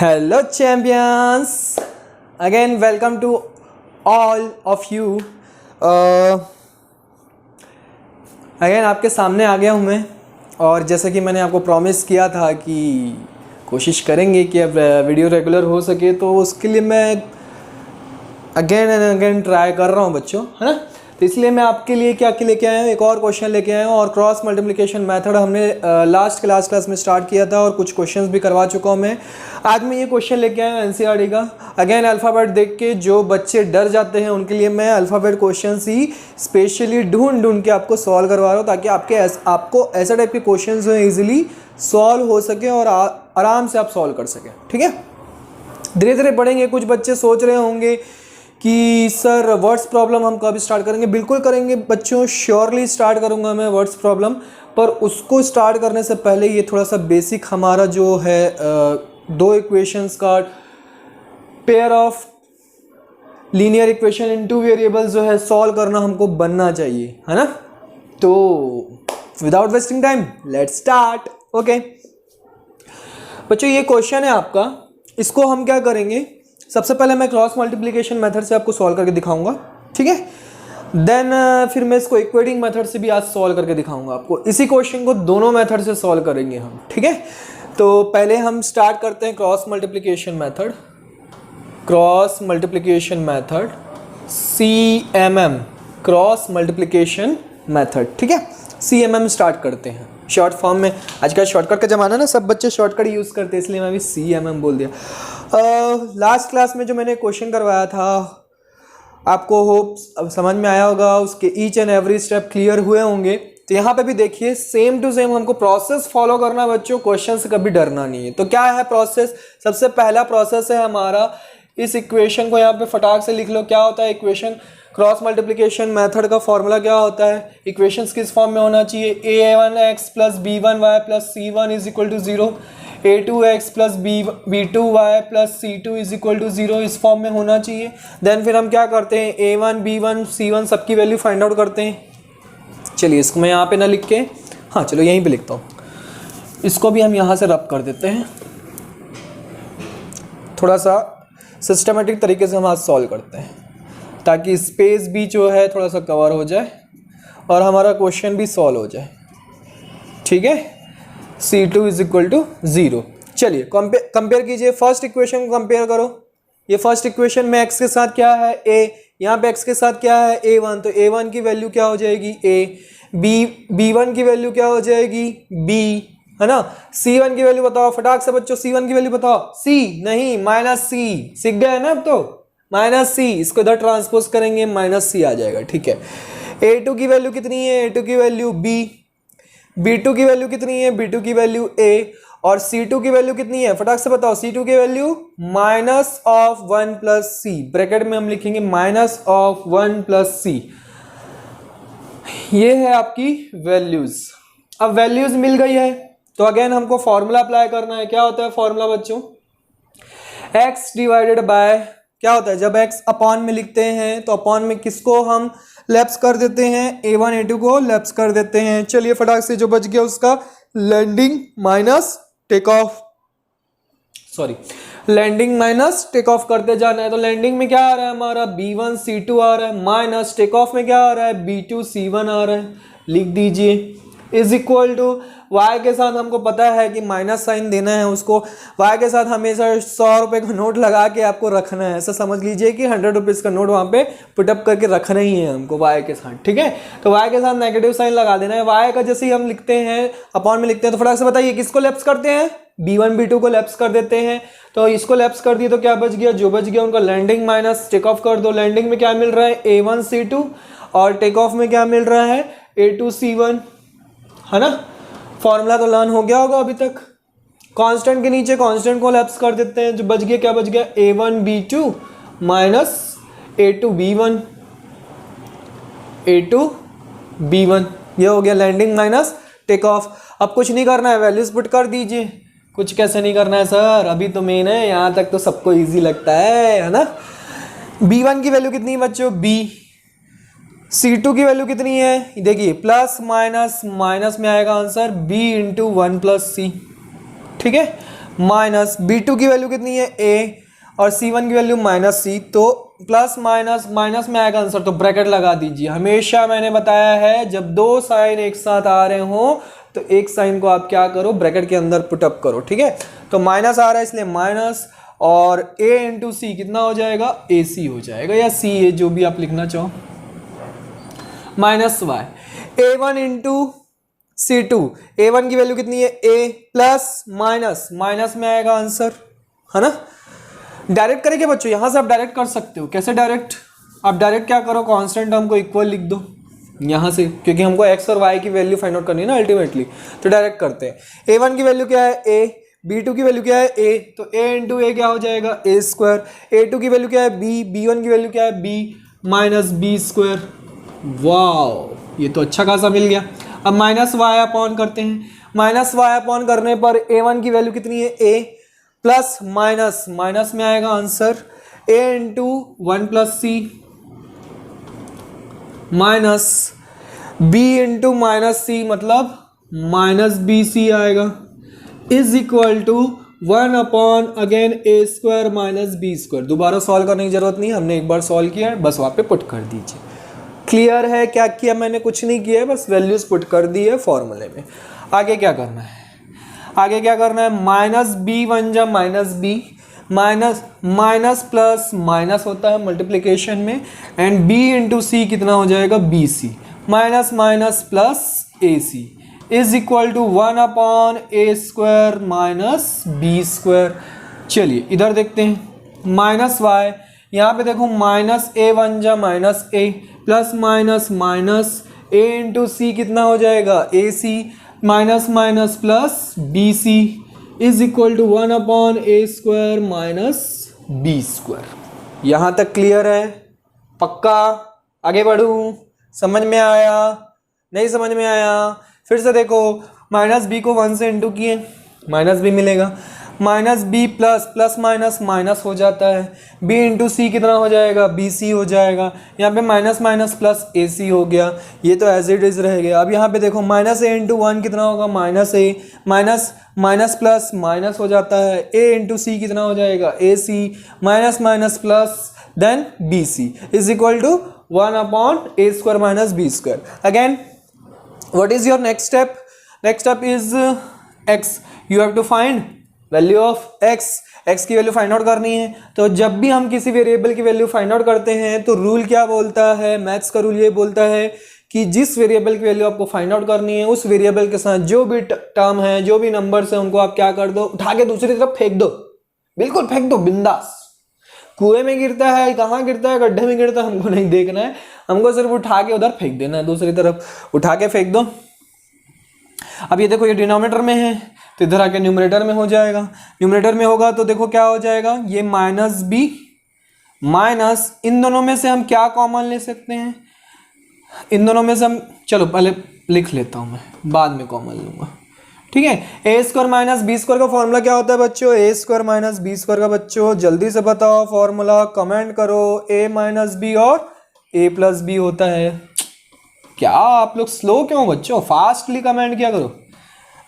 Hello champions, again welcome to all of you. Again आपके सामने आ गया हूँ मैं, और जैसा कि मैंने आपको प्रॉमिस किया था कि कोशिश करेंगे कि अब वीडियो रेगुलर हो सके, तो उसके लिए मैं अगेन एंड अगेन ट्राई कर रहा हूँ बच्चों, है ना। तो इसलिए मैं आपके लिए क्या लेके आया हूँ, एक और क्वेश्चन लेके आया हूँ। और क्रॉस मल्टीप्लिकेशन मेथड हमने लास्ट क्लास में स्टार्ट किया था और कुछ क्वेश्चंस भी करवा चुका हूँ मैं। आज मैं ये क्वेश्चन लेके आया हूँ एनसीईआरटी का। अगेन अल्फ़ाबेट देख के जो बच्चे डर जाते हैं उनके लिए मैं अल्फ़ाबेट क्वेश्चन ही स्पेशली ढूंढ के आपको सॉल्व करवा रहा हूँ, ताकि आपको ऐसा टाइप के क्वेश्चन जो है ईजिली सॉल्व हो सके और आराम से आप सॉल्व कर सकें। ठीक है, धीरे धीरे पढ़ेंगे। कुछ बच्चे सोच रहे होंगे कि सर वर्ड्स प्रॉब्लम हम कब स्टार्ट करेंगे। बिल्कुल करेंगे बच्चों, श्योरली स्टार्ट करूंगा मैं वर्ड्स प्रॉब्लम। पर उसको स्टार्ट करने से पहले ये थोड़ा सा बेसिक हमारा जो है दो इक्वेशंस का pair of linear equation in two variables जो है सॉल्व करना हमको बनना चाहिए, है ना। तो without wasting time let's start. Okay बच्चों, ये क्वेश्चन है आपका। इसको हम क्या करेंगे, सबसे पहले मैं क्रॉस मल्टीप्लिकेशन मेथड से आपको सॉल्व करके दिखाऊंगा, ठीक है। देन फिर मैं इसको इक्वेटिंग मेथड से भी आज सॉल्व करके दिखाऊंगा आपको। इसी क्वेश्चन को दोनों मेथड से सॉल्व करेंगे हम, ठीक है। तो पहले हम स्टार्ट करते हैं cross multiplication method. Cross multiplication method CMM, cross multiplication method, ठीक है। CMM स्टार्ट करते हैं शॉर्ट फॉर्म में। आजकल शॉर्टकट का ज़माना ना, सब बच्चे शॉर्टकट यूज़ करते हैं, इसलिए मैं भी CMM बोल दिया। लास्ट क्लास में जो मैंने क्वेश्चन करवाया था आपको होप अब समझ में आया होगा, उसके each and every step clear हुए होंगे। तो यहाँ पे भी देखिए सेम टू सेम हमको प्रोसेस फॉलो करना बच्चों, क्वेश्चन से कभी डरना नहीं है। तो क्या है प्रोसेस, सबसे पहला प्रोसेस है हमारा, इस इक्वेशन को यहाँ पे फटाक से लिख लो। क्या होता है इक्वेशन, क्रॉस मल्टीप्लिकेशन मेथड का फॉर्मूला क्या होता है, इक्वेशंस किस फॉर्म में होना चाहिए, a1x plus b1y plus c1 is equal to 0, a2x plus b2y plus c2 is equal to 0, इस फॉर्म में होना चाहिए। देन फिर हम क्या करते हैं, a1 b1 c1 सबकी वैल्यू फाइंड आउट करते हैं। चलिए इसको मैं यहाँ पे ना लिख के, हाँ चलो यहीं पे लिखता हूँ, इसको भी हम यहाँ से रब कर देते हैं। थोड़ा सा सिस्टमेटिक तरीके से हम आज सॉल्व करते हैं, ताकि स्पेस भी जो है थोड़ा सा कवर हो जाए और हमारा क्वेश्चन भी सॉल्व हो जाए, ठीक है। C2 is equal to 0। चलिए कंपेयर कीजिए, फर्स्ट इक्वेशन को कंपेयर करो। ये फर्स्ट इक्वेशन में x के साथ क्या है a, यहाँ पे x के साथ क्या है a1, तो a1 की वैल्यू क्या हो जाएगी a, b1 की वैल्यू क्या हो जाएगी b, है ना। C1 की वैल्यू बताओ फटाक से बच्चों, C1 की वैल्यू बताओ, C नहीं माइनस C, सीख गए ना अब तो, माइनस C, इसको इधर ट्रांसपोज करेंगे माइनस C आ जाएगा, ठीक है। A2 की वैल्यू कितनी है, A2 की वैल्यू B, B2 की वैल्यू कितनी है, B2 की वैल्यू A, और C2 की वैल्यू कितनी है फटाक से बताओ, C2 की value minus of 1 plus C, bracket में हम लिखेंगे माइनस ऑफ 1 प्लस C। ये है आपकी वैल्यूज। अब वैल्यूज मिल गई है तो अगेन हमको फॉर्मूला अप्लाई करना है। क्या होता है फॉर्मूला बच्चों, x डिवाइडेड बाय, क्या होता है जब x अपॉन में लिखते हैं तो अपॉन में किसको हम लैप्स कर देते हैं, a1 a2 को लैप्स कर देते हैं। चलिए फटाक से जो बच गया उसका landing minus take off, sorry landing minus take off करते जाना है। तो लैंडिंग में क्या आ रहा है हमारा b1 c2 आ रहा है, माइनस टेक ऑफ में क्या आ रहा है b2 c1 आ रहा है, लिख दीजिए इज इक्वल टू y के साथ हमको पता है कि माइनस साइन देना है उसको, y के साथ हमेशा 100 रुपए का नोट लगा के आपको रखना है। ऐसा समझ लीजिए कि 100 रुपीज़ का नोट वहाँ पे पुटअप करके रखना ही है हमको y के साथ, ठीक है। तो y के साथ नेगेटिव साइन लगा देना है। y का जैसे ही हम लिखते हैं अपॉन में लिखते हैं तो फटाक से बताइए किसको लैप्स करते हैं, b1 b2 को लैप्स कर देते हैं। तो इसको लैप्स कर दिए तो क्या बच गया, जो बच गया उनका लैंडिंग माइनस टेक ऑफ कर दो। लैंडिंग में क्या मिल रहा है a1 c2 और टेक ऑफ में क्या मिल रहा है a2 c1, है ना। फॉर्मूला तो लर्न हो गया होगा अभी तक। कांस्टेंट के नीचे कांस्टेंट को लैप्स कर देते हैं, जो बच गया क्या बच गया a1 b2 minus a2 b1, a2 b1, ये हो गया लैंडिंग माइनस टेक ऑफ। अब कुछ नहीं करना है, वैल्यूज पुट कर दीजिए। कुछ कैसे नहीं करना है सर, अभी तो मेन है, यहाँ तक तो सबको इजी लगता है ना। b1 की वैल्यू कितनी है बच्चों b, C2 की वैल्यू कितनी है देखिए प्लस माइनस, माइनस में आएगा answer b into 1 plus C, ठीक है। माइनस B2 की वैल्यू कितनी है A और C1 की वैल्यू माइनस C, तो प्लस माइनस माइनस में आएगा आंसर, तो ब्रैकेट लगा दीजिए। हमेशा मैंने बताया है जब दो साइन एक साथ आ रहे हो तो एक साइन को आप क्या करो, ब्रैकेट के अंदर पुटअप करो, ठीक है। तो माइनस आ रहा है इसलिए माइनस, और A इंटू सी कितना हो जाएगा, AC हो जाएगा, या CA जो भी आप लिखना चाहो, minus Y. A1 into C2, A1 की वैल्यू कितनी है A, प्लस माइनस माइनस में आएगा आंसर, है ना। डायरेक्ट करेंगे बच्चों, यहां से आप डायरेक्ट कर सकते हो। कैसे डायरेक्ट, आप डायरेक्ट क्या करो, कांस्टेंट टर्म को इक्वल लिख दो यहां से, क्योंकि हमको x और y की वैल्यू फाइंड आउट करनी है ना अल्टीमेटली, तो डायरेक्ट करते हैं। A1 की वैल्यू क्या है A, B2 की वैल्यू क्या है A, तो A इंटू ए क्या हो जाएगा A स्क्वायर, A2 की वैल्यू क्या है B, B1 की वैल्यू क्या है B माइनस B स्क्वायर। वाह, ये तो अच्छा खासा मिल गया। अब माइनस वाई अपॉन करते हैं, माइनस वाई अपॉन करने पर A1 की वैल्यू कितनी है A, प्लस माइनस माइनस में आएगा answer A into 1 plus C minus B into minus C, मतलब माइनस BC आएगा, is equal to 1 upon again A square minus B square. दोबारा सॉल्व करने की जरूरत नहीं, हमने एक बार सॉल्व किया है, बस वहाँ पे पुट कर दीजिए। क्लियर है क्या किया मैंने, कुछ नहीं किया है, बस वैल्यूज पुट कर दी है फॉर्मूले में। आगे क्या करना है, आगे क्या करना है, माइनस B वन जा minus B, minus minus plus minus होता है मल्टीप्लिकेशन में, एंड B इंटू सी कितना हो जाएगा BC, minus minus plus AC is equal to 1 upon A square minus B square. चलिए इधर देखते हैं, माइनस वाई, यहाँ पे देखो माइनस A वन जा minus A, plus minus minus A into C कितना हो जाएगा AC, minus minus plus BC is equal to 1 upon A square minus B square. यहाँ तक क्लियर है, पक्का। आगे बढ़ूँ, समझ में आया, नहीं समझ में आया, फिर से देखो, माइनस B को 1 से इंटू किए, माइनस B मिलेगा, minus B plus plus minus minus हो जाता है, B इंटू सी कितना हो जाएगा BC हो जाएगा, यहाँ पे माइनस माइनस प्लस AC हो गया, ये तो एज इट इज रह गया। अब यहाँ पे देखो माइनस A इंटू 1 कितना होगा minus A, minus minus plus minus हो जाता है, A इंटू सी कितना हो जाएगा AC, minus minus plus then BC is equal to 1 upon A square minus B square. Again what is your next step, next step is x, you have to find value of x, x की value find out करनी है। तो जब भी हम किसी variable की value find out करते हैं तो रूल क्या बोलता है, मैथ्स का रूल ये बोलता है कि जिस वेरिएबल की वैल्यू आपको फाइंड आउट करनी है उस वेरिएबल के साथ जो भी टर्म है, जो भी नंबर्स है, उनको आप क्या कर दो, उठा के दूसरी तरफ फेंक दो, बिल्कुल फेंक दो बिंदास। कुएं में गिरता है, कहाँ गिरता है, गड्ढे में गिरता है, हमको नहीं देखना है, हमको सिर्फ उठा के उधर फेंक देना है, दूसरी तरफ उठा के फेंक दो। अब ये देखो, ये डिनोमिनेटर में है तो इधर आके न्यूमरेटर में हो जाएगा, न्यूमरेटर में होगा तो देखो क्या हो जाएगा, ये माइनस B माइनस, इन दोनों में से हम क्या कॉमन ले सकते हैं, इन दोनों में से हम, चलो पहले लिख लेता हूं मैं, बाद में कॉमन लूंगा, ठीक है। A square minus B square का फॉर्मूला क्या होता है बच्चों, A square minus B square का, बच्चों जल्दी से बताओ फॉर्मूला, कमेंट करो। A माइनस B और A प्लस B होता है। क्या आप लोग स्लो क्यों बच्चों, फास्टली कमेंट किया करो,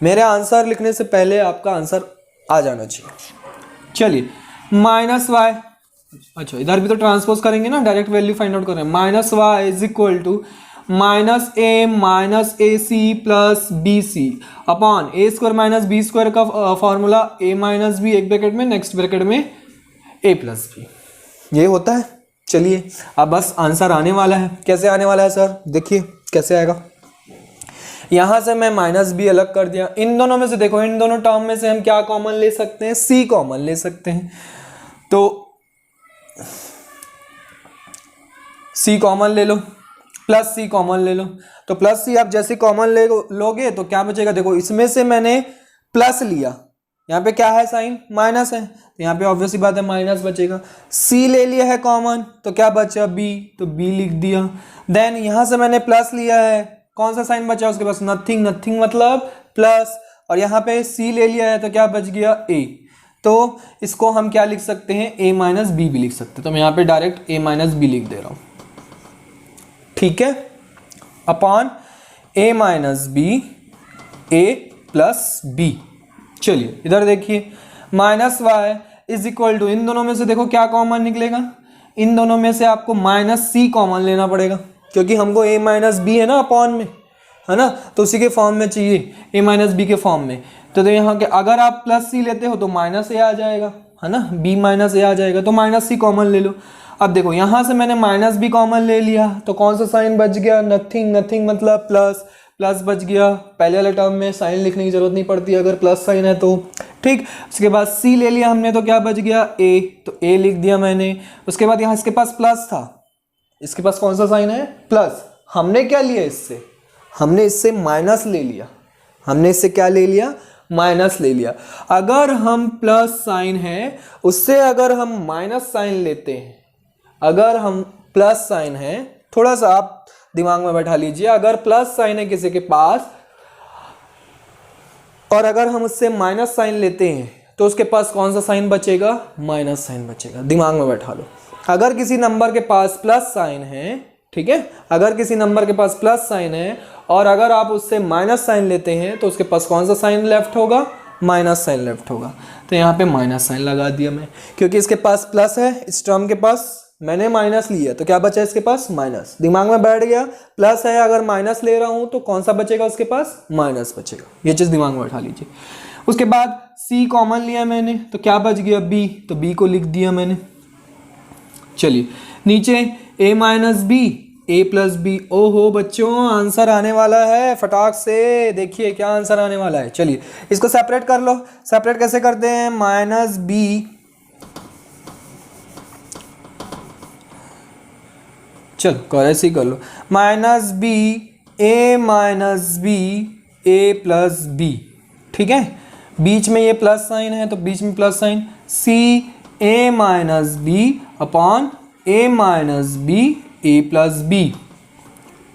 मेरे आंसर लिखने से पहले आपका आंसर आ जाना चाहिए। चलिए माइनस वाई, अच्छा इधर भी तो ट्रांसपोज करेंगे ना, डायरेक्ट वैल्यू फाइंड आउट करें, minus Y is equal to minus A minus AC plus BC upon A square minus B square का फॉर्मूला A माइनस B एक ब्रैकेट में, नेक्स्ट ब्रैकेट में A प्लस B, ये होता है। चलिए अब बस आंसर आने वाला है। कैसे आने वाला है सर, देखिए कैसे आएगा। यहां से मैं माइनस B अलग कर दिया, इन दोनों में से देखो, इन दोनों टर्म में से हम क्या कॉमन ले सकते हैं, C कॉमन ले सकते हैं, तो C कॉमन ले लो, प्लस C कॉमन ले लो, तो प्लस C आप जैसे कॉमन ले लोगे तो क्या बचेगा, देखो इसमें से मैंने प्लस लिया, यहाँ पे क्या है साइन माइनस है, तो यहाँ पे ऑब्वियसली बात है माइनस बचेगा। C ले लिया है कॉमन तो क्या बचा B, तो B लिख दिया। देन यहाँ से मैंने प्लस लिया है, कौन सा साइन बचा उसके पास, नथिंग, नथिंग मतलब प्लस, और यहाँ पे C ले लिया है तो क्या बच गया A, तो इसको हम क्या लिख सकते हैं, A माइनस B भी लिख सकते हैं, तो मैं यहाँ पे डायरेक्ट A माइनस B लिख दे रहा हूँ, ठीक है, upon A minus B A plus B। चलिए इधर देखिए, minus Y is equal to, इन दोनों में से देखो क्या कॉमन निकलेगा, इन दोनों में से आपको माइनस सी कॉमन लेना पड़ेगा, क्योंकि हमको a माइनस बी है ना अपॉन में, है ना, तो उसी के फॉर्म में चाहिए, a माइनस बी के फॉर्म में। तो यहाँ के अगर आप प्लस सी लेते हो तो माइनस ए आ जाएगा, है ना, b माइनस ए आ जाएगा, तो माइनस सी कॉमन ले लो। अब देखो यहाँ से मैंने माइनस बी कॉमन ले लिया, तो कौन सा साइन बच गया, नथिंग, नथिंग मतलब प्लस, प्लस बच गया। पहले वाले टर्म में साइन लिखने की जरूरत नहीं पड़ती अगर प्लस साइन है तो, ठीक। उसके बाद c ले लिया हमने, तो क्या बच गया a, तो a लिख दिया मैंने। उसके बाद यहाँ इसके पास प्लस था, इसके पास कौन सा साइन है, प्लस। हमने क्या लिया इससे, हमने इससे माइनस ले लिया, हमने इससे क्या ले लिया, माइनस ले लिया। अगर हम प्लस साइन है उससे अगर हम माइनस साइन लेते हैं, अगर हम प्लस साइन है, थोड़ा सा आप दिमाग में बैठा लीजिए, अगर प्लस साइन है किसी के पास और अगर हम उससे माइनस साइन लेते हैं तो उसके पास कौन सा साइन बचेगा, माइनस साइन बचेगा। दिमाग में बैठा लो, अगर किसी नंबर के पास प्लस साइन है, ठीक है, अगर किसी नंबर के पास प्लस साइन है और अगर आप उससे माइनस साइन लेते हैं तो उसके पास कौन सा साइन लेफ्ट होगा, माइनस साइन लेफ्ट होगा। तो यहाँ पे माइनस साइन लगा दिया मैं, क्योंकि इसके पास प्लस है, इस टर्म के पास मैंने माइनस लिया, तो क्या बचा इसके पास, माइनस। दिमाग में बैठ गया, प्लस है अगर माइनस ले रहा हूं तो कौन सा बचेगा उसके पास, माइनस बचेगा। ये चीज दिमाग में बैठा लीजिए। उसके बाद c कॉमन लिया मैंने, तो क्या बच गया b, तो b को लिख दिया मैंने। चलिए नीचे a minus B, a plus B. ओहो बच्चों आंसर आने वाला है, फटाक से देखिए क्या आंसर आने वाला है। चलिए इसको सेपरेट कर लो, सेपरेट कैसे करते हैं, माइनस बी, चलो कर ऐसे ही कर लो, minus B A minus B A plus B, ठीक है, बीच में ये प्लस साइन है तो बीच में plus sign, C A minus B upon A minus B A plus B,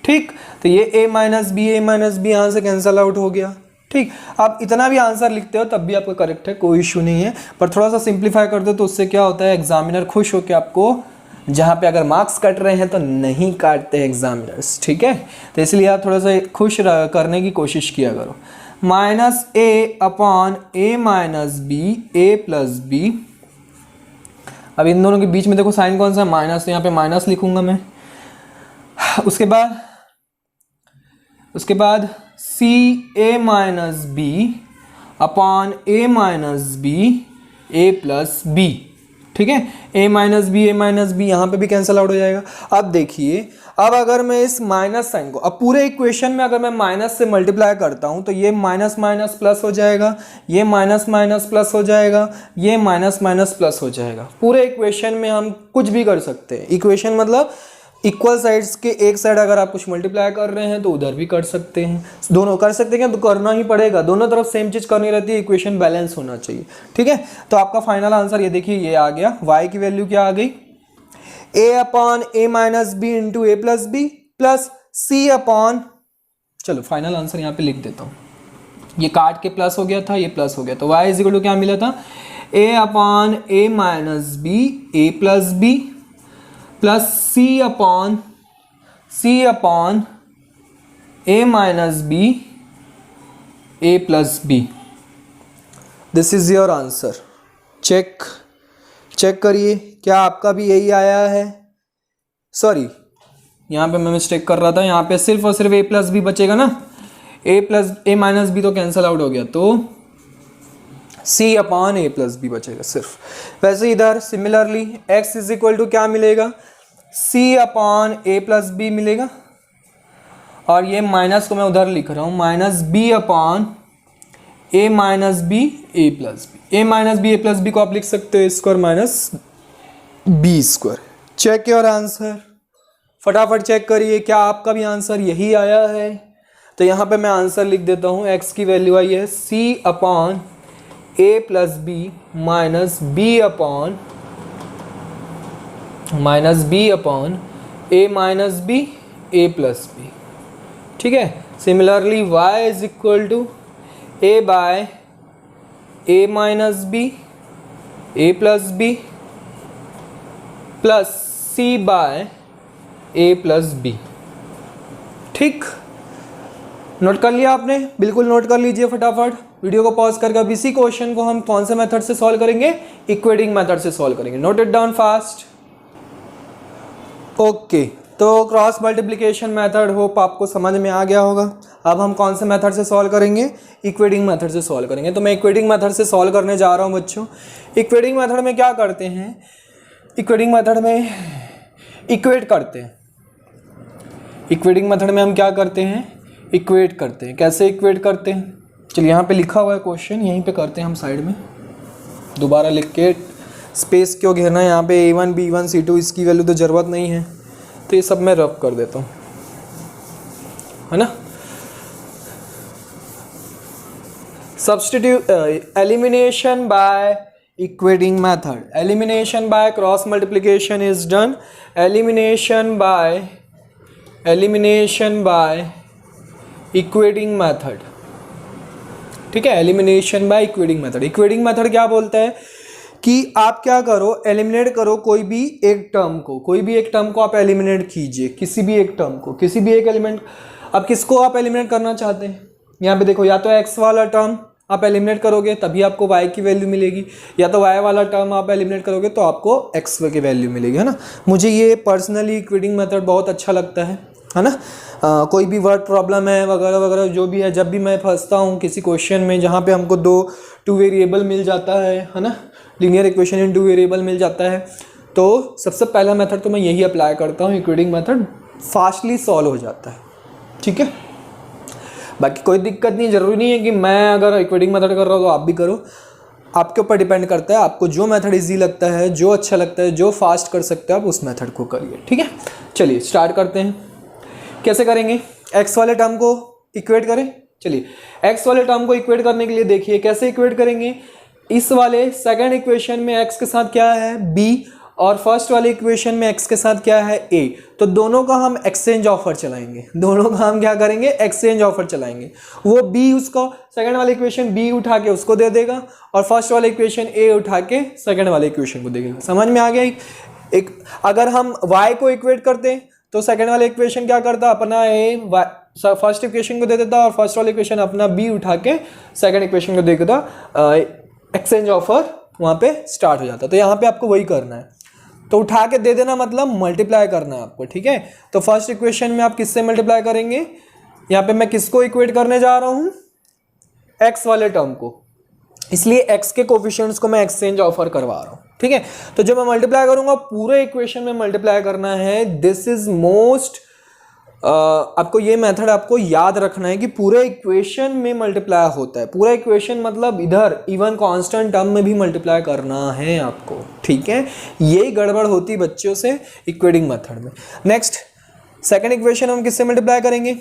ठीक। तो ये ए माइनस बी यहाँ से कैंसल आउट हो गया, ठीक। आप इतना भी आंसर लिखते हो तब भी आपका करेक्ट है, कोई इशू नहीं है, पर थोड़ा सा सिंप्लीफाई कर दो तो उससे क्या होता है, एग्जामिनर खुश होकर आपको, जहाँ पे अगर मार्क्स कट रहे हैं तो नहीं काटते एग्जामिनर्स, ठीक है। तो इसलिए आप थोड़ा सा खुश करने की कोशिश किया करो। Minus A upon A minus B A plus B. अब इन दोनों के बीच में देखो साइन कौन सा, माइनस, तो यहाँ पे माइनस लिखूंगा मैं। उसके बाद सी ए minus B upon A minus B A plus B, ठीक है। a माइनस बी यहाँ पे भी कैंसिल आउट हो जाएगा। अब देखिए, अब अगर मैं इस माइनस साइन को, अब पूरे इक्वेशन में अगर मैं माइनस से मल्टीप्लाई करता हूँ तो ये माइनस माइनस प्लस हो जाएगा, ये माइनस माइनस प्लस हो जाएगा, ये माइनस माइनस प्लस हो जाएगा। पूरे इक्वेशन में हम कुछ भी कर सकते हैं। इक्वेशन मतलब इक्वल साइड्स के एक साइड अगर आप कुछ मल्टीप्लाई कर रहे हैं तो उधर भी कर सकते हैं, दोनों कर सकते हैं, तो करना ही पड़ेगा, दोनों तरफ सेम चीज़ करनी रहती है, इक्वेशन बैलेंस होना चाहिए, ठीक है। तो आपका फाइनल आंसर ये देखिए, ये आ गया, y की वैल्यू क्या आ गई, a upon A minus B into A plus B plus C upon, चलो फाइनल आंसर यहाँ पे लिख देता हूँ, ये काट के प्लस हो गया था, ये प्लस हो गया, तो y इज इक्वल टू क्या मिला था, a upon A minus B A plus B plus C upon A minus B A plus B. This is your answer. Check करिए, क्या आपका भी यही आया है। सॉरी, यहाँ पे मैं मिस्टेक कर रहा था, यहाँ पे सिर्फ और सिर्फ ए प्लस बी बचेगा ना, ए माइनस बी तो कैंसिल आउट हो गया, तो C upon A plus B बचेगा सिर्फ। वैसे इधर similarly x is equal to क्या मिलेगा, C upon A plus B मिलेगा, और ये माइनस को मैं उधर लिख रहा हूँ, minus B upon A minus B A plus B. A minus B A plus B को आप लिख सकते हो square minus B square. Check your answer, फटाफट चेक करिए क्या आपका भी आंसर यही आया है। तो यहाँ पे मैं आंसर लिख देता हूँ, x की वैल्यू आई है C upon A plus B minus B upon A minus B A plus B, ठीक है। Similarly y is equal to A by A minus B A plus B plus C by A plus B, ठीक। Note कर लिया आपने, बिल्कुल note कर लीजिए फटाफट। वीडियो को पॉज करके अब इसी क्वेश्चन को हम कौन से मेथड से सॉल्व करेंगे, इक्वेटिंग मेथड से सॉल्व करेंगे। Note it down fast. Okay, तो क्रॉस मल्टीप्लिकेशन मेथड होप आपको समझ में आ गया होगा। अब हम कौन से मेथड से सॉल्व करेंगे, इक्वेटिंग मेथड से सॉल्व करेंगे। तो मैं इक्वेटिंग मेथड से सॉल्व करने जा रहा हूँ बच्चों। इक्वेटिंग मेथड में क्या करते हैं, इक्वेटिंग मेथड में इक्वेट करते हैं। इक्वेटिंग मेथड में हम क्या करते हैं, इक्वेट करते हैं। कैसे इक्वेट करते हैं, चलिए यहाँ पे लिखा हुआ है क्वेश्चन, यहीं पे करते हैं हम साइड में। दोबारा लिख के स्पेस क्यों घेरना है, यहाँ पे A1 B1 C2 इसकी वैल्यू तो ज़रूरत नहीं है, तो ये सब मैं रफ कर देता हूँ, है ना। Substitute elimination by equating method, elimination by cross multiplication is done, elimination by equating method, ठीक है। Elimination by equating method, equating method क्या बोलता है कि आप क्या करो, एलिमिनेट करो कोई भी एक टर्म को, कोई भी एक टर्म को आप एलिमिनेट कीजिए, किसी भी एक टर्म को, किसी भी एक एलिमेंट। अब किसको आप एलिमिनेट करना चाहते हैं, यहाँ पे देखो, या तो x वाला टर्म आप एलिमिनेट करोगे तभी आपको y की वैल्यू मिलेगी, या तो y वाला टर्म आप एलिमिनेट करोगे तो आपको x की वैल्यू मिलेगी, है ना। मुझे ये पर्सनली इक्वेटिंग मेथड बहुत अच्छा लगता है ना। कोई भी वर्ड प्रॉब्लम है वगैरह वगैरह जो भी है, जब भी मैं फंसता हूँ किसी क्वेश्चन में जहाँ पे हमको टू वेरिएबल मिल जाता है ना, linear equation in two variable मिल जाता है, तो सबसे पहला मेथड तो मैं यही अप्लाई करता हूँ, इक्वेटिंग मेथड फास्टली सॉल्व हो जाता है, ठीक है। बाकी कोई दिक्कत नहीं, ज़रूरी नहीं है कि मैं अगर इक्वेटिंग मेथड कर रहा हूँ तो आप भी करो, आपके ऊपर डिपेंड करता है। आपको जो मेथड इजी लगता है, जो अच्छा लगता है, जो फास्ट कर सकते हैं आप उस मेथड को करिए, ठीक है। चलिए स्टार्ट करते हैं। कैसे करेंगे, एक्स वाले टर्म को इक्वेट करें। चलिए एक्स वाले टर्म को इक्वेट करने के लिए देखिए कैसे इक्वेट करेंगे। इस वाले सेकंड इक्वेशन में एक्स के साथ क्या है, बी, और फर्स्ट वाले इक्वेशन में एक्स के साथ क्या है, ए। तो दोनों का हम एक्सचेंज ऑफर चलाएंगे, दोनों का हम क्या करेंगे, एक्सचेंज ऑफर चलाएंगे। वो बी उसको, सेकंड वाले इक्वेशन बी उठा के उसको दे देगा, और फर्स्ट वाले इक्वेशन ए उठा के सेकंड वाले इक्वेशन को देगा। समझ में आ गया। एक अगर हम y को इक्वेट करते हैं तो सेकंड वाले इक्वेशन क्या करता, अपना ए फर्स्ट इक्वेशन को दे देता, और फर्स्ट वाले इक्वेशन अपना बी उठा के सेकंड इक्वेशन को दे देता, एक्सचेंज ऑफर वहाँ पे स्टार्ट हो जाता। तो यहाँ पे आपको वही करना है, तो उठा के दे देना मतलब मल्टीप्लाई करना है आपको, ठीक है। तो फर्स्ट इक्वेशन में आप किससे मल्टीप्लाई करेंगे, यहाँ पे मैं किसको इक्वेट करने जा रहा हूँ, एक्स वाले टर्म को, इसलिए एक्स के कोफिशिएंट्स को मैं एक्सचेंज ऑफर करवा रहा हूँ, ठीक है। तो जब मैं मल्टीप्लाई करूंगा पूरे इक्वेशन में मल्टीप्लाई करना है। दिस इज मोस्ट, आपको ये मेथड आपको याद रखना है कि पूरे इक्वेशन में मल्टीप्लाई होता है। पूरा इक्वेशन मतलब इधर इवन कांस्टेंट टर्म में भी मल्टीप्लाई करना है आपको, ठीक है। यही गड़बड़ होती है बच्चों से इक्वेटिंग मेथड में। नेक्स्ट सेकंड इक्वेशन हम किससे मल्टीप्लाई करेंगे,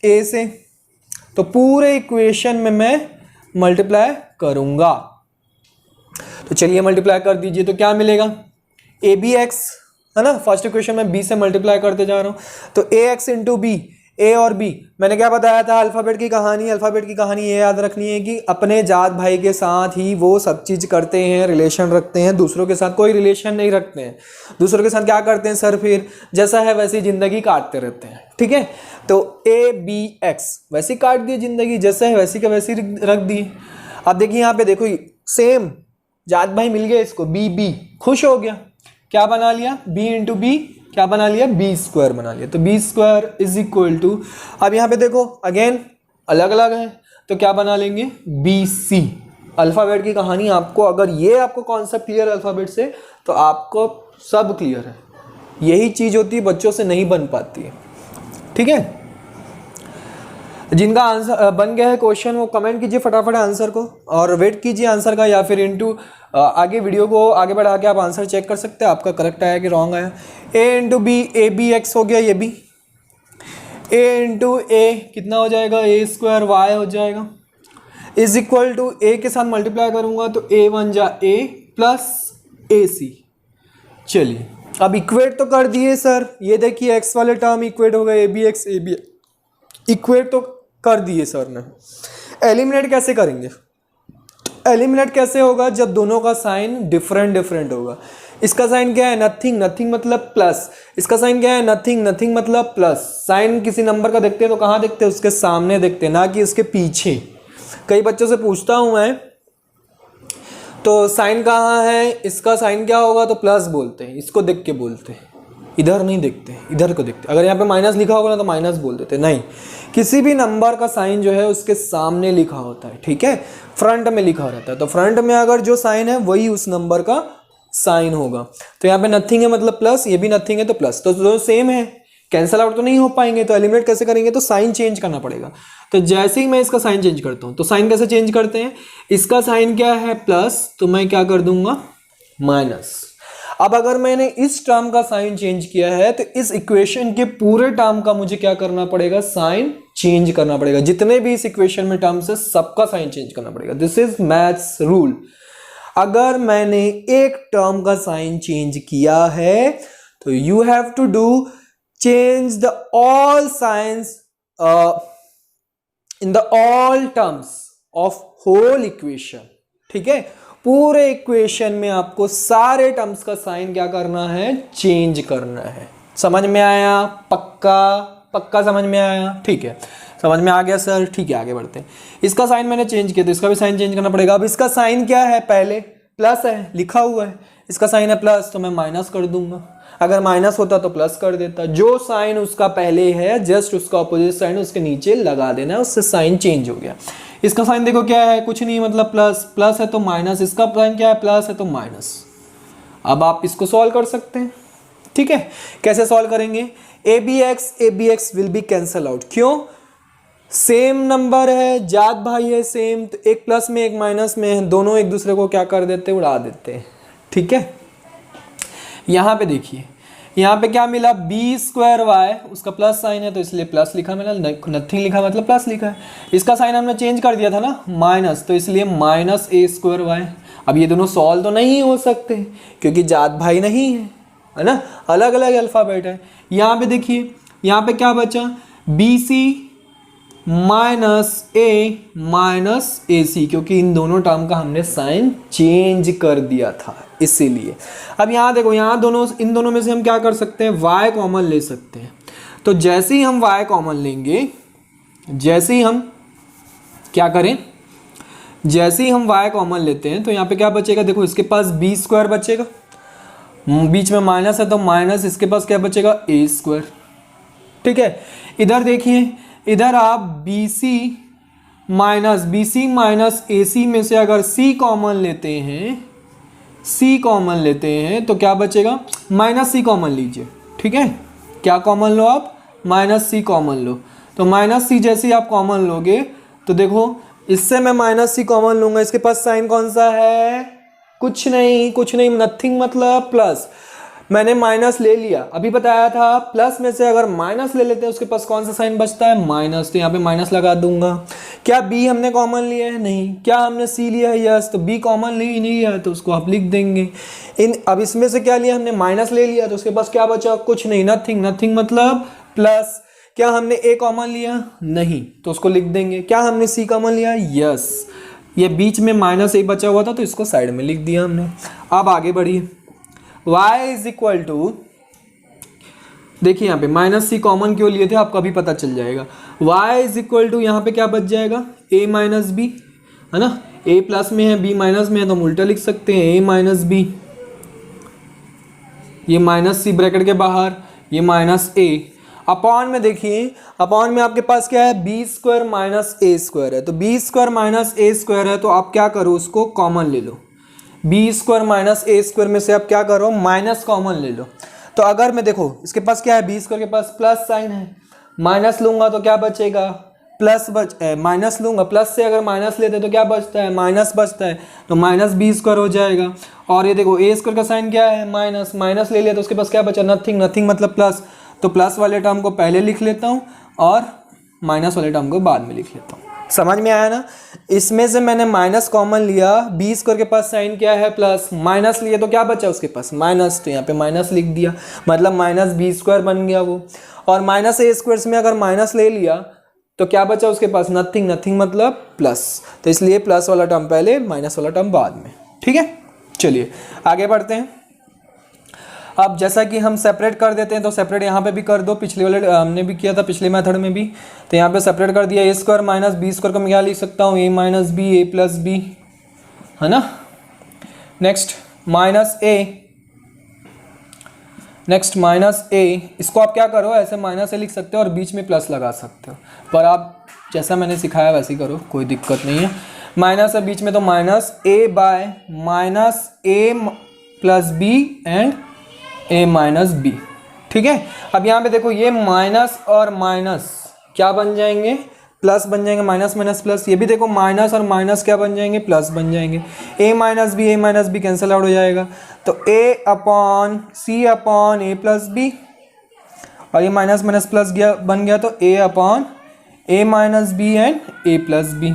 ए से। तो पूरे इक्वेशन में मैं मल्टीप्लाई करूंगा, तो चलिए मल्टीप्लाई कर दीजिए। तो क्या मिलेगा, ए बी एक्स, है ना। फर्स्ट इक्वेशन में बी से मल्टीप्लाई करते जा रहा हूँ, तो ए एक्स इंटू बी, ए और बी। मैंने क्या बताया था, अल्फ़ाबेट की कहानी, अल्फ़ाबेट की कहानी ये याद रखनी है कि अपने जात भाई के साथ ही वो सब चीज़ करते हैं, रिलेशन रखते हैं, दूसरों के साथ कोई रिलेशन नहीं रखते हैं। दूसरों के साथ क्या करते हैं सर, फिर जैसा है वैसी ज़िंदगी काटते रहते हैं, ठीक है। तो ए बी एक्स वैसी काट दी ज़िंदगी, जैसा है वैसी का वैसी रख दी। अब देखिए यहाँ पे देखो, सेम जात भाई मिल गया इसको, बी बी, खुश हो गया, क्या बना लिया, बी इंटू बी क्या बना लिया, बी स्क्वायर बना लिया। तो B square is equal to, अब यहाँ पे देखो अगेन अलग अलग है, तो क्या बना लेंगे, बी सी। अल्फ़ाबेट की कहानी आपको, अगर ये आपको कॉन्सेप्ट क्लियर है अल्फ़ाबेट से, तो आपको सब क्लियर है। यही चीज़ होती है बच्चों से नहीं बन पाती है, ठीक है। जिनका आंसर बन गया है क्वेश्चन वो कमेंट कीजिए फटाफट आंसर को, और वेट कीजिए आंसर का, या फिर इनटू आगे वीडियो को आगे बढ़ा के आप आंसर चेक कर सकते हैं आपका करेक्ट आया कि रॉन्ग आया। A into B, A B X हो गया, ये भी ए इंटू ए कितना हो जाएगा, ए स्क्वायर वाई हो जाएगा, इज इक्वल टू ए के साथ मल्टीप्लाई करूंगा तो ए वन जा ए प्लस ए सी। चलिए अब इक्वेट तो कर दिए सर, ये देखिए एक्स वाले टर्म इक्वेट हो गए, A B X A B equate तो कर दिए सर ने। एलिमिनेट कैसे करेंगे, एलिमिनेट कैसे होगा, जब दोनों का साइन डिफरेंट डिफरेंट होगा। इसका साइन क्या है, नथिंग, नथिंग मतलब प्लस। इसका साइन क्या है, नथिंग, नथिंग मतलब प्लस। साइन किसी नंबर का देखते हैं तो कहाँ देखते हैं, उसके सामने देखते हैं, ना कि उसके पीछे। कई बच्चों से पूछता हूँ मैं, तो साइन कहाँ है, इसका साइन क्या होगा, तो प्लस बोलते हैं, इसको देख के बोलते हैं, इधर नहीं देखते, इधर को देखते। अगर यहाँ पे माइनस लिखा होगा ना तो माइनस बोल देते, नहीं, किसी भी नंबर का साइन जो है उसके सामने लिखा होता है, ठीक है, फ्रंट में लिखा रहता है। तो फ्रंट में अगर जो साइन है वही उस नंबर का साइन होगा। तो यहाँ पे नथिंग है मतलब प्लस, ये भी नथिंग है तो प्लस, तो जो सेम है, कैंसल आउट तो नहीं हो पाएंगे, तो एलिमिनेट कैसे करेंगे, तो साइन चेंज करना पड़ेगा। तो जैसे ही मैं इसका साइन चेंज करता हूँ, तो साइन कैसे चेंज करते हैं, इसका साइन क्या है प्लस, तो मैं क्या कर दूंगा माइनस। अब अगर मैंने इस टर्म का साइन चेंज किया है तो इस इक्वेशन के पूरे टर्म का मुझे क्या करना पड़ेगा, साइन चेंज करना पड़ेगा। जितने भी इस इक्वेशन में टर्म्स है सबका साइन चेंज करना पड़ेगा। This is maths rule. अगर मैंने एक टर्म का साइन चेंज किया है तो you have to do change the all signs in the all terms of whole equation, ठीक है। पूरे इक्वेशन में आपको सारे टर्म्स का साइन क्या करना है, चेंज करना है। समझ में आया, पक्का पक्का समझ में आया, ठीक है, समझ में आ गया सर, ठीक है, आगे बढ़ते हैं। इसका साइन मैंने चेंज किया तो इसका भी साइन चेंज करना पड़ेगा। अब इसका साइन क्या है, पहले प्लस है लिखा हुआ है, इसका साइन है प्लस, तो मैं माइनस कर दूंगा। अगर माइनस होता तो प्लस कर देता। जो साइन उसका पहले है जस्ट उसका अपोजिट साइन उसके नीचे लगा देना है, उससे साइन चेंज हो गया। इसका साइन देखो क्या है, कुछ नहीं, मतलब प्लस, प्लस है तो माइनस, इसका साइन क्या है, प्लस है तो माइनस। अब आप इसको सॉल्व कर सकते हैं, ठीक है। कैसे सॉल्व करेंगे, A B X will be cancel out. क्यों, सेम नंबर है, जात भाई है सेम, तो एक प्लस में एक माइनस में है, दोनों एक दूसरे को क्या कर देते हैं, उड़ा देते हैं, ठीक है। यहां पे देखिए, यहाँ पे क्या मिला, बी स्क्वायर वाई, उसका प्लस साइन है तो इसलिए प्लस लिखा मैंने, नथिंग लिखा मतलब प्लस लिखा है। इसका साइन हमने चेंज कर दिया था ना माइनस, तो इसलिए माइनस ए स्क्वायर वाई। अब ये दोनों सॉल्व तो नहीं हो सकते क्योंकि जात भाई नहीं है ना, अलग अलग अल्फाबेट है। यहाँ पे देखिए, यहाँ पे क्या बचा, बी सी माइनस ए सी, क्योंकि इन दोनों टर्म का हमने साइन चेंज कर दिया था इसीलिए। अब यहाँ देखो, यहाँ दोनों, इन दोनों में से हम क्या कर सकते हैं, y कॉमन ले सकते हैं। तो जैसे ही हम y कॉमन लेंगे, जैसे ही हम क्या करें, जैसे ही हम y कॉमन लेते हैं तो यहाँ पे क्या बचेगा, देखो इसके पास बी स्क्वायर बचेगा, बीच में माइनस है तो माइनस, इसके पास क्या बचेगा, ए स्क्वायर, ठीक है। इधर देखिए, इधर आप बी सी माइनस ए सी में से अगर c कॉमन लेते हैं, c कॉमन लेते हैं तो क्या बचेगा, माइनस सी कॉमन लीजिए, ठीक है। क्या कॉमन लो आप, माइनस सी कॉमन लो। तो माइनस सी जैसे ही आप कॉमन लोगे तो देखो, इससे मैं माइनस सी कॉमन लूंगा, इसके पास साइन कौन सा है, कुछ नहीं, नथिंग मतलब प्लस। मैंने माइनस ले लिया, अभी बताया था प्लस में से अगर माइनस ले लेते हैं उसके पास कौन सा साइन बचता है, माइनस, तो यहाँ पे माइनस लगा दूंगा। क्या बी हमने कॉमन लिया है, नहीं। क्या हमने सी लिया है, यस, तो बी कॉमन नहीं लिया है तो उसको आप लिख देंगे। अब इसमें से क्या लिया हमने, माइनस ले लिया, तो उसके पास क्या बचा, कुछ नहीं, नथिंग मतलब प्लस। क्या हमने ए कॉमन लिया, नहीं, तो उसको लिख देंगे। क्या हमने सी कॉमन लिया, यस, ये बीच में माइनस ए बचा हुआ था तो इसको साइड में लिख दिया हमने। अब आगे बढ़िए, y इज इक्वल टू, देखिए यहाँ पे माइनस सी कॉमन क्यों लिए थे आपको अभी पता चल जाएगा। y इज इक्वल टू, यहाँ पे क्या बच जाएगा, a माइनस बी, है ना, a प्लस में है b माइनस में है तो हम उल्टा लिख सकते हैं, a माइनस बी, ये माइनस सी ब्रैकेट के बाहर, ये माइनस a अपॉन में, देखिए अपॉन में आपके पास क्या है, बी स्क्वायर माइनस ए स्क्वायर है, तो बी स्क्वायर माइनस ए स्क्वायर है तो आप क्या करो, उसको कॉमन ले लो। बी स्क्वायर माइनस ए स्क्वायर में से आप क्या करो, माइनस कॉमन ले लो। तो अगर मैं देखो, इसके पास क्या है, बी स्क्वायर के पास प्लस साइन है, माइनस लूंगा तो क्या बचेगा, प्लस माइनस लूंगा, प्लस से अगर माइनस लेते तो क्या बचता है, माइनस बचता है, तो माइनस बी स्क्वायर हो जाएगा। और ये देखो ए स्क्वायर का साइन क्या है, माइनस ले लिया तो उसके पास क्या बचा, नथिंग मतलब प्लस, तो प्लस वाले टर्म को पहले लिख लेता हूँ और माइनस वाले टर्म को बाद में लिख लेता हूँ। समझ में आया ना, इसमें से मैंने माइनस कॉमन लिया, बी स्क्वायर के पास साइन क्या है, प्लस, माइनस लिए तो क्या बचा उसके पास, माइनस, तो यहाँ पे माइनस लिख दिया, मतलब माइनस बी स्क्वायर बन गया वो। और माइनस ए स्क्वायर में अगर माइनस ले लिया तो क्या बचा उसके पास, नथिंग मतलब प्लस, तो इसलिए प्लस वाला टर्म पहले, माइनस वाला टर्म बाद में, ठीक है। चलिए आगे बढ़ते हैं। अब जैसा कि हम सेपरेट कर देते हैं तो सेपरेट यहाँ पे भी कर दो, पिछले वाले हमने भी किया था पिछले मेथड में भी। तो यहाँ पे सेपरेट कर दिया, ए स्क्वायर माइनस बी स्क्वायर को मैं क्या लिख सकता हूँ, ए minus B A plus B, है ना। नेक्स्ट माइनस ए, इसको आप क्या करो, ऐसे माइनस ए लिख सकते हो और बीच में प्लस लगा सकते हो, पर आप जैसा मैंने सिखाया वैसे ही करो, कोई दिक्कत नहीं है। माइनस है बीच में तो minus A by minus A plus B and A minus B, ठीक है। अब यहाँ पे देखो ये माइनस और माइनस क्या बन जाएंगे, प्लस बन जाएंगे, माइनस माइनस प्लस, ये भी देखो माइनस और माइनस क्या बन जाएंगे, प्लस बन जाएंगे। A minus B cancel out हो जाएगा, तो A upon C upon A plus B, और ये माइनस माइनस प्लस गया बन गया, तो A upon A minus B and A plus B.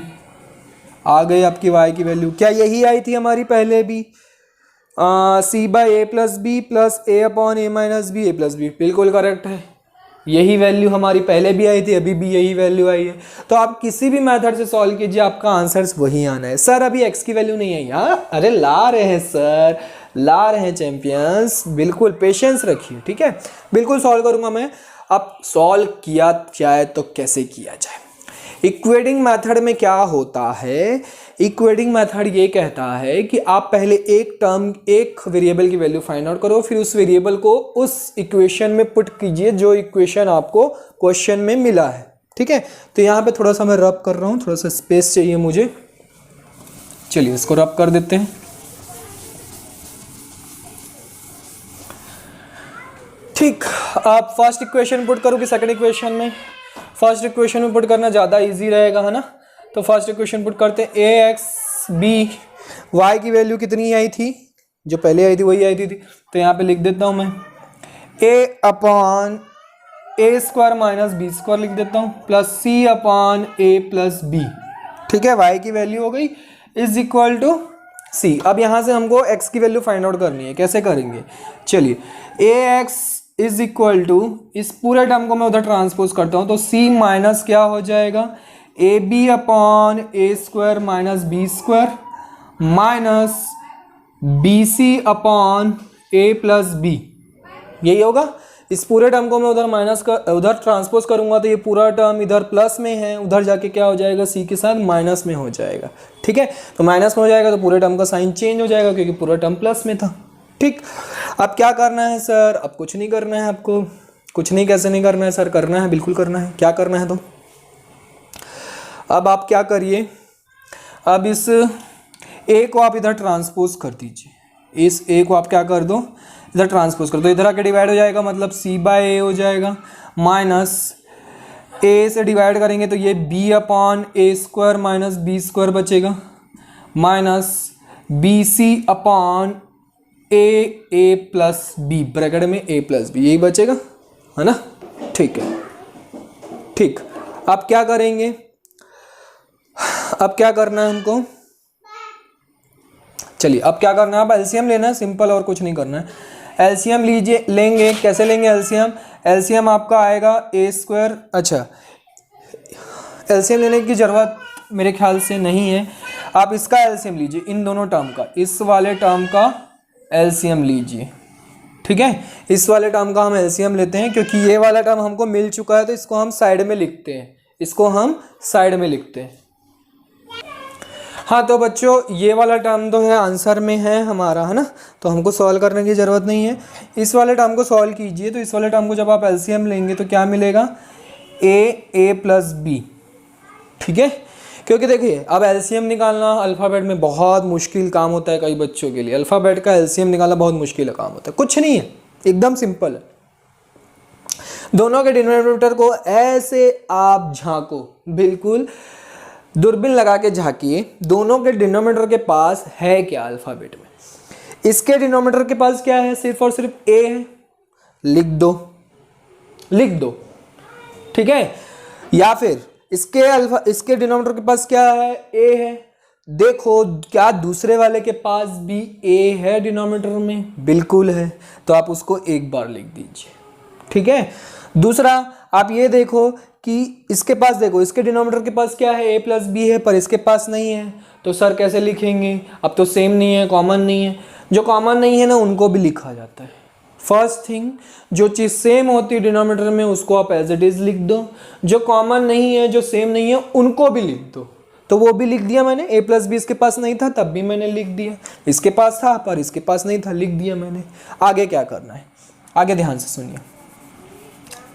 आ गई आपकी वाई की वैल्यू, क्या यही आई थी हमारी पहले भी, C by A plus B plus A upon A minus B A plus B, बिल्कुल करेक्ट है। यही वैल्यू हमारी पहले भी आई थी, अभी भी यही वैल्यू आई है। तो आप किसी भी मेथड से सॉल्व कीजिए, आपका आंसर्स वही आना है। सर अभी एक्स की वैल्यू नहीं आई, हाँ अरे ला रहे हैं सर, ला रहे हैं चैंपियंस, बिल्कुल पेशेंस रखिए, ठीक है, बिल्कुल सॉल्व करूंगा मैं। अब सॉल्व किया जाए तो कैसे किया जाए। इक्वेटिंग मेथड में क्या होता है, इक्वेटिंग मेथड ये कहता है कि आप पहले एक वेरिएबल की वैल्यू फाइंड आउट करो, फिर उस वेरिएबल को उस इक्वेशन में पुट कीजिए जो इक्वेशन आपको क्वेश्चन में मिला है, ठीक है। तो यहाँ पे थोड़ा सा मैं रब कर रहा हूँ, थोड़ा सा स्पेस चाहिए मुझे, चलिए इसको रब कर देते हैं। ठीक, आप फर्स्ट इक्वेशन पुट करो कि सेकंड इक्वेशन में, फर्स्ट इक्वेशन में पुट करना ज़्यादा इजी रहेगा, है ना। तो फर्स्ट इक्वेशन पुट करते हैं, ए एक्स बी, वाई की वैल्यू कितनी आई थी, जो पहले आई थी वही आई थी। तो यहाँ पे लिख देता हूँ मैं, ए upon A square minus B square लिख देता हूँ, plus C upon A plus B, ठीक है। वाई की वैल्यू हो गई इज इक्वल टू सी। अब यहाँ से हमको एक्स की वैल्यू फाइंड आउट करनी है, कैसे करेंगे, चलिए। ए एक्स इज इक्वल टू, इस पूरे टर्म को मैं उधर ट्रांसपोज करता हूँ, तो सी माइनस क्या हो जाएगा, A B upon A square minus B square minus B C upon A plus B, यही होगा। इस पूरे टर्म को मैं उधर ट्रांसपोज करूंगा तो ये पूरा टर्म इधर प्लस में है, उधर जाके क्या हो जाएगा, सी के साथ माइनस में हो जाएगा, ठीक है। तो माइनस में हो जाएगा तो पूरे टर्म का साइन चेंज हो जाएगा क्योंकि पूरा टर्म प्लस में था, ठीक। अब क्या करना है सर, अब कुछ नहीं करना है आपको, कुछ नहीं, कैसे नहीं करना है सर, करना है, बिल्कुल करना है। क्या करना है तो अब आप क्या करिए, अब इस ए को आप इधर ट्रांसपोज कर दीजिए, इस ए को आप क्या कर दो, इधर ट्रांसपोज कर दो, इधर आके डिवाइड हो जाएगा, मतलब सी बाय ए हो जाएगा, माइनस ए से डिवाइड करेंगे तो ये B upon A square minus B square बचेगा, minus B C upon A plus B, bracket में ए प्लस बी, यही बचेगा, है ना, ठीक है। ठीक, अब क्या करेंगे, अब क्या करना है हमको, चलिए अब क्या करना है, अब एलसीएम लेना है, सिंपल, और कुछ नहीं करना है। एलसीएम लीजिए, लेंगे, कैसे लेंगे एलसीएम, एलसीएम आपका आएगा ए स्क्वायर, अच्छा एलसीएम लेने की ज़रूरत मेरे ख्याल से नहीं है, आप इसका एलसीएम लीजिए, इन दोनों टर्म का, इस वाले टर्म का एलसीएम लीजिए, ठीक है। इस वाले टर्म का हम एलसीएम लेते हैं क्योंकि ये वाला टर्म हमको मिल चुका है, तो इसको हम साइड में लिखते हैं, इसको हम साइड में लिखते हैं। हाँ तो बच्चों ये वाला टर्म तो है आंसर में है हमारा, है ना, तो हमको सॉल्व करने की ज़रूरत नहीं है। इस वाले टर्म को सॉल्व कीजिए, तो इस वाले टर्म को जब आप एलसीएम लेंगे तो क्या मिलेगा, ए प्लस बी, ठीक है। क्योंकि देखिए अब एलसीएम निकालना अल्फ़ाबेट में बहुत मुश्किल काम होता है, कई बच्चों के लिए अल्फ़ाबेट का एलसीएम निकालना बहुत मुश्किल काम होता है, कुछ नहीं है, एकदम सिंपल है। दोनों के डिनोमिनेटर को ऐसे आप झांको, बिल्कुल दूरबीन लगा के झांकिए, दोनों के डिनोमिनेटर के पास है क्या अल्फ़ाबेट में, इसके डिनोमिनेटर के पास क्या है, सिर्फ और सिर्फ ए है, लिख दो, लिख दो, ठीक है। या फिर इसके डिनोमिनेटर के पास क्या है, ए है, देखो क्या दूसरे वाले के पास भी ए है डिनोमिनेटर में, बिल्कुल है, तो आप उसको एक बार लिख दीजिए, ठीक है। दूसरा आप ये देखो कि इसके पास, देखो इसके डिनोमिनेटर के पास क्या है, ए प्लस बी है, पर इसके पास नहीं है, तो सर कैसे लिखेंगे, अब तो सेम नहीं है, कॉमन नहीं है, जो कॉमन नहीं है ना उनको भी लिखा जाता है, फर्स्ट थिंग, जो चीज़ सेम होती है डिनोमिनेटर में उसको आप एज इट इज़ लिख दो, जो कॉमन नहीं है, जो सेम नहीं है, उनको भी लिख दो। तो वो भी लिख दिया मैंने, a प्लस बी इसके पास नहीं था तब भी मैंने लिख दिया, इसके पास था पर इसके पास नहीं था, लिख दिया मैंने। आगे क्या करना है, आगे ध्यान से सुनिए,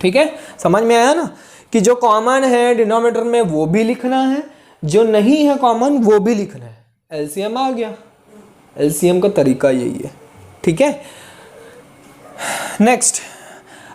ठीक है, समझ में आया ना, कि जो कॉमन है डिनोमिनेटर में वो भी लिखना है, जो नहीं है कॉमन वो भी लिखना है। एलसीएम आ गया, एलसीएम का तरीका यही है, ठीक है। नेक्स्ट,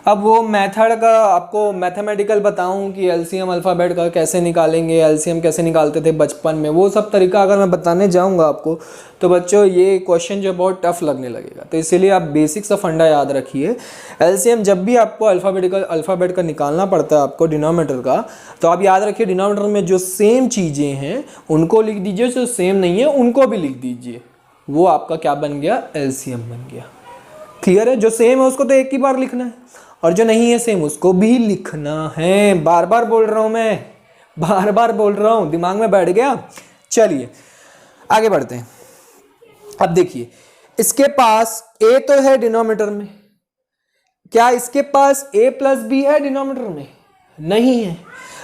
अब वो मेथड का आपको मैथमेटिकल बताऊं कि एलसीएम अल्फ़ाबेट का कैसे निकालेंगे, एलसीएम कैसे निकालते थे बचपन में, वो सब तरीका अगर मैं बताने जाऊंगा आपको तो बच्चों ये क्वेश्चन जो बहुत टफ लगने लगेगा। तो इसीलिए आप बेसिक सा फंडा याद रखिए। एलसीएम जब भी आपको अल्फ़ाबेट का निकालना पड़ता है आपको डिनोमिनेटर का, तो आप याद रखिए डिनोमिनेटर में जो सेम चीज़ें हैं उनको लिख दीजिए, जो सेम नहीं है उनको भी लिख दीजिए। वो आपका क्या बन गया, एलसीएम बन गया। क्लियर है, जो सेम है उसको तो एक ही बार लिखना है और जो नहीं है सेम उसको भी लिखना है। बार बार बोल रहा हूं मैं, बार बार बोल रहा हूं, दिमाग में बैठ गया। चलिए आगे बढ़ते हैं। अब देखिए इसके पास a तो है डिनोमिनेटर में, क्या इसके पास a प्लस बी है डिनोमिनेटर में? नहीं है।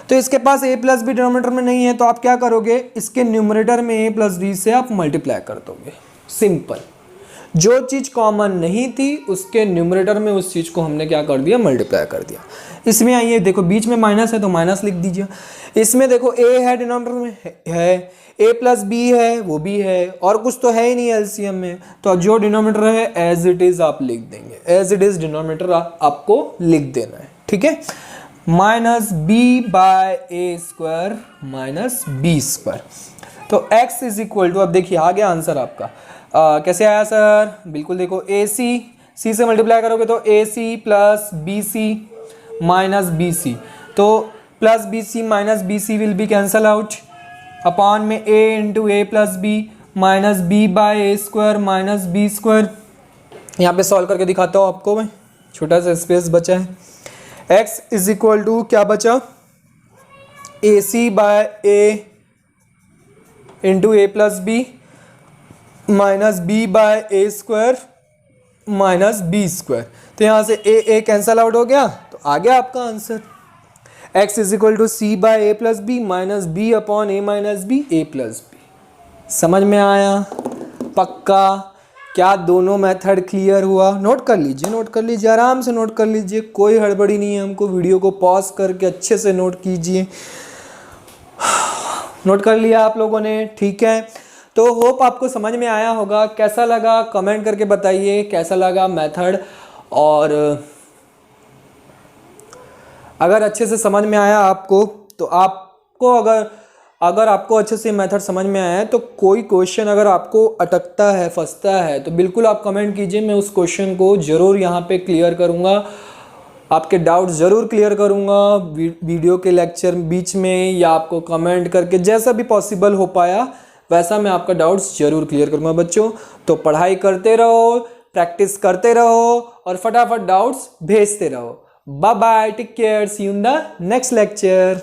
तो इसके पास a प्लस बी डिनोमिनेटर में नहीं है तो आप क्या करोगे, इसके न्यूमरेटर में a प्लस बी से आप मल्टीप्लाई कर दोगे। सिंपल, जो चीज़ कॉमन नहीं थी उसके न्यूमरेटर में उस चीज़ को हमने क्या कर दिया, मल्टीप्लाई कर दिया। इसमें आइए देखो बीच में माइनस है तो माइनस लिख दीजिए। इसमें देखो a है डिनोमिनेटर में है, a प्लस बी है वो भी है, और कुछ तो है ही नहीं एलसीएम में, तो जो डिनोमिनेटर है एज इट इज आप लिख देंगे, एज इट इज डिनोमिनेटर आपको लिख देना है, ठीक है। Minus B by A square minus B square, तो x इज इक्वल टू, अब देखिए आ गया आंसर आपका। कैसे आया सर, बिल्कुल देखो सी से मल्टीप्लाई करोगे तो AC plus BC minus BC, तो plus BC minus BC will be cancel out upon में A into A plus B minus B by A square minus B square. यहाँ पे सॉल्व करके दिखाता हूँ आपको मैं, छोटा सा स्पेस बचा है। x इज इक्वल टू क्या बचा, AC by A into A plus B minus B by A square minus B square, तो यहाँ से ए कैंसल आउट हो गया तो आ गया आपका answer. x is equal to C by A plus B minus B upon A minus B A plus B. समझ में आया पक्का? क्या दोनों मेथड क्लियर हुआ? नोट कर लीजिए, नोट कर लीजिए, आराम से नोट कर लीजिए, कोई हड़बड़ी नहीं है हमको। वीडियो को पॉज करके अच्छे से नोट कीजिए। नोट कर लिया आप लोगों ने, ठीक है। तो होप आपको समझ में आया होगा। कैसा लगा कमेंट करके बताइए, कैसा लगा मेथड, और अगर अच्छे से समझ में आया आपको तो आपको अगर आपको अच्छे से मेथड समझ में आया है तो कोई क्वेश्चन अगर आपको अटकता है, फंसता है, तो बिल्कुल आप कमेंट कीजिए, मैं उस क्वेश्चन को ज़रूर यहाँ पे क्लियर करूँगा, आपके डाउट ज़रूर क्लियर करूँगा वीडियो के लेक्चर बीच में, या आपको कमेंट करके जैसा भी पॉसिबल हो पाया वैसा मैं आपका डाउट्स ज़रूर क्लियर करूँगा बच्चों। तो पढ़ाई करते रहो, प्रैक्टिस करते रहो और फटाफट डाउट्स भेजते रहो। Bye bye, take care, see you in the next lecture.